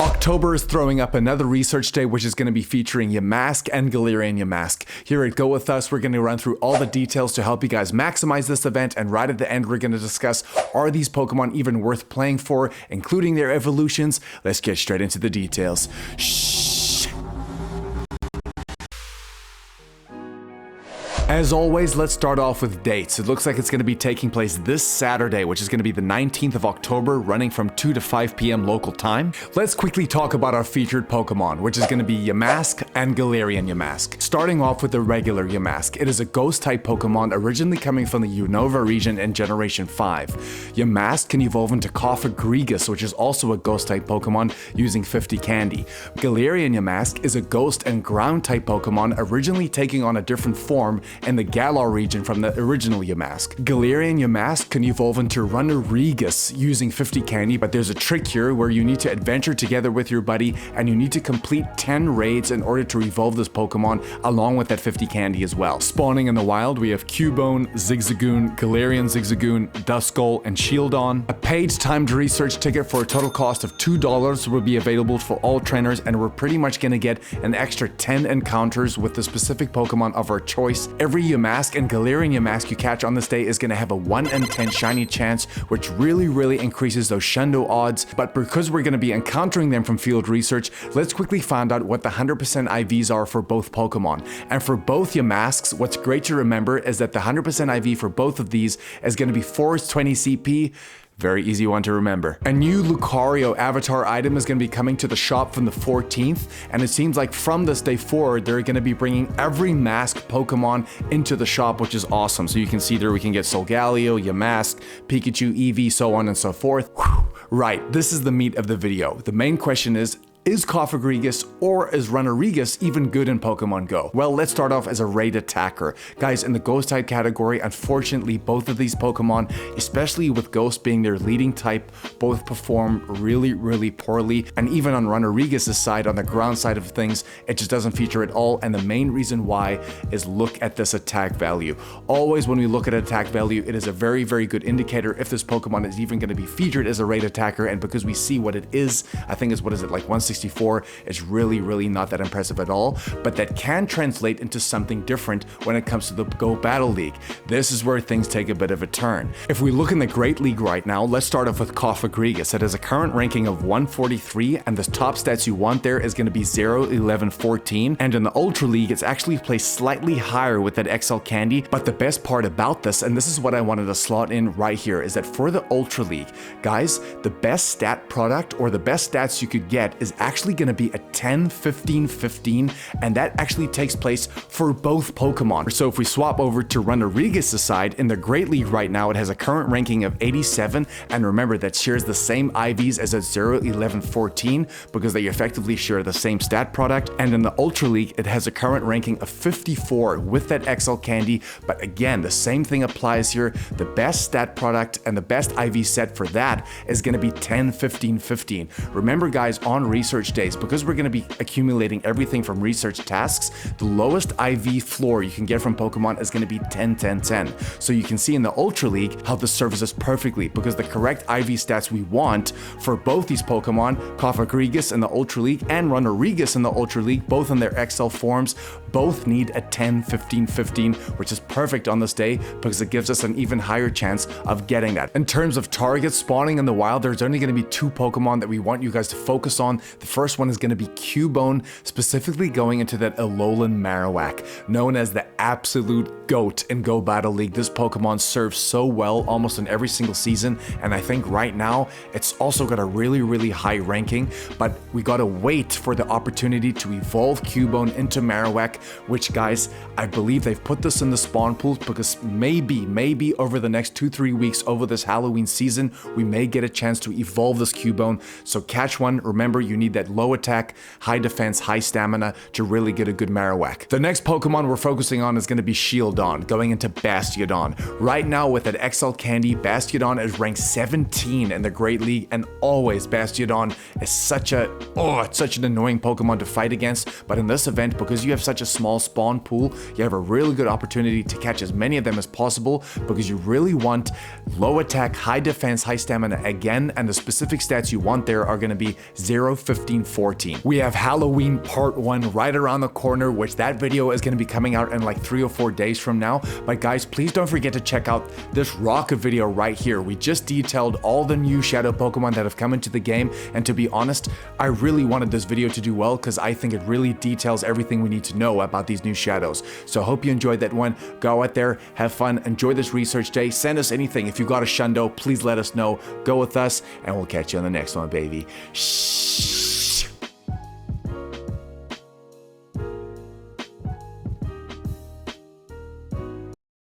October is throwing up another research day, which is going to be featuring Yamask and Galarian Yamask. Here at Go With Us, we're going to run through all the details to help you guys maximize this event, and right at the end, we're going to discuss, are these Pokemon even worth playing for, including their evolutions? Let's get straight into the details. Shh. As always, let's start off with dates. It looks like it's going to be taking place this Saturday, which is going to be the 19th of October, running from 2 to 5 p.m. local time. Let's quickly talk about our featured Pokemon, which is going to be Yamask and Galarian Yamask. Starting off with the regular Yamask, it is a Ghost-type Pokemon originally coming from the Unova region in Generation 5. Yamask can evolve into Cofagrigus, which is also a Ghost-type Pokemon using 50 candy. Galarian Yamask is a Ghost and Ground-type Pokemon originally taking on a different form in the Galar region from the original Yamask. Galarian Yamask can evolve into Runerigus using 50 candy, but there's a trick here where you need to adventure together with your buddy and you need to complete 10 raids in order to evolve this Pokemon along with that 50 candy as well. Spawning in the wild, we have Cubone, Zigzagoon, Galarian Zigzagoon, Duskull, and Shieldon. A paid timed research ticket for a total cost of $2 will be available for all trainers, and we're pretty much going to get an extra 10 encounters with the specific Pokemon of our choice. Every Yamask and Galarian Yamask you catch on this day is going to have a 1 in 10 shiny chance, which really increases those Shundo odds. But because we're going to be encountering them from field research, let's quickly find out what the 100% IVs are for both Pokemon. And for both Yamasks, what's great to remember is that the 100% IV for both of these is going to be 420 CP. Very easy one to remember. A new Lucario avatar item is going to be coming to the shop from the 14th, and it seems like from this day forward, they're going to be bringing every masked Pokemon into the shop, which is awesome. So you can see there we can get Solgaleo, Yamask, Pikachu, Eevee, so on and so forth. Whew. Right, this is the meat of the video. The main question is Cofagrigus or is Runerigus even good in Pokemon Go? Well, let's start off as a raid attacker. Guys, in the Ghost type category, unfortunately, both of these Pokemon, especially with Ghost being their leading type, both perform really poorly. And even on Runerigus' side, on the ground side of things, it just doesn't feature at all. And the main reason why is look at this attack value. Always when we look at attack value, it is a very good indicator if this Pokemon is even going to be featured as a raid attacker. And because we see what it is, I think it's, what is it, like 164, it's really not that impressive at all, but that can translate into something different when it comes to the Go Battle League. This is where things take a bit of a turn. If we look in the Great League right now, let's start off with Cofagrigus. It has a current ranking of 143, and the top stats you want there is going to be 0, 11, 14, and in the Ultra League, it's actually placed slightly higher with that XL candy. But the best part about this, and this is what I wanted to slot in right here, is that for the Ultra League, guys, the best stat product or the best stats you could get is actually going to be a 10, 15, 15, and that actually takes place for both Pokemon. So if we swap over to Runerigus' side, in the Great League right now, it has a current ranking of 87, and remember that shares the same IVs as at 0, 11, 14, because they effectively share the same stat product. And in the Ultra League, it has a current ranking of 54 with that XL candy, but again, the same thing applies here. The best stat product and the best IV set for that is going to be 10, 15, 15. Remember guys, on research days, because we're going to be accumulating everything from research tasks, the lowest IV floor you can get from Pokemon is going to be 10, 10, 10. So you can see in the Ultra League how this serves us perfectly, because the correct IV stats we want for both these Pokemon, Cofagrigus in the Ultra League and Runerigus in the Ultra League, both in their XL forms, both need a 10, 15, 15, which is perfect on this day because it gives us an even higher chance of getting that. In terms of targets spawning in the wild, there's only going to be 2 Pokemon that we want you guys to focus on. The first one is going to be Cubone, specifically going into that Alolan Marowak, known as the absolute GOAT in Go Battle League. This Pokemon serves so well almost in every single season, and I think right now it's also got a really high ranking, but we gotta wait for the opportunity to evolve Cubone into Marowak, which guys, I believe they've put this in the spawn pools because maybe over the next 2-3 weeks over this Halloween season, we may get a chance to evolve this Cubone. So catch one. Remember, you need that low attack, high defense, high stamina to really get a good Marowak. The next Pokemon we're focusing on is going to be Shieldon, going into Bastiodon. Right now with that XL candy, Bastiodon is ranked 17 in the Great League, and always Bastiodon is such an annoying Pokemon to fight against. But in this event, because you have such a small spawn pool, you have a really good opportunity to catch as many of them as possible, because you really want low attack, high defense, high stamina again, and the specific stats you want there are going to be 0, 15, 15, 14. We have Halloween Part 1 right around the corner, which that video is going to be coming out in like 3 or 4 days from now. But guys, please don't forget to check out this rocket video right here. We just detailed all the new shadow Pokemon that have come into the game, and to be honest, I really wanted this video to do well because I think it really details everything we need to know about these new shadows. So I hope you enjoyed that one. Go out there, have fun, enjoy this research day, send us anything. If you got a shundo, please let us know. Go with us, and we'll catch you on the next one, baby. Shh.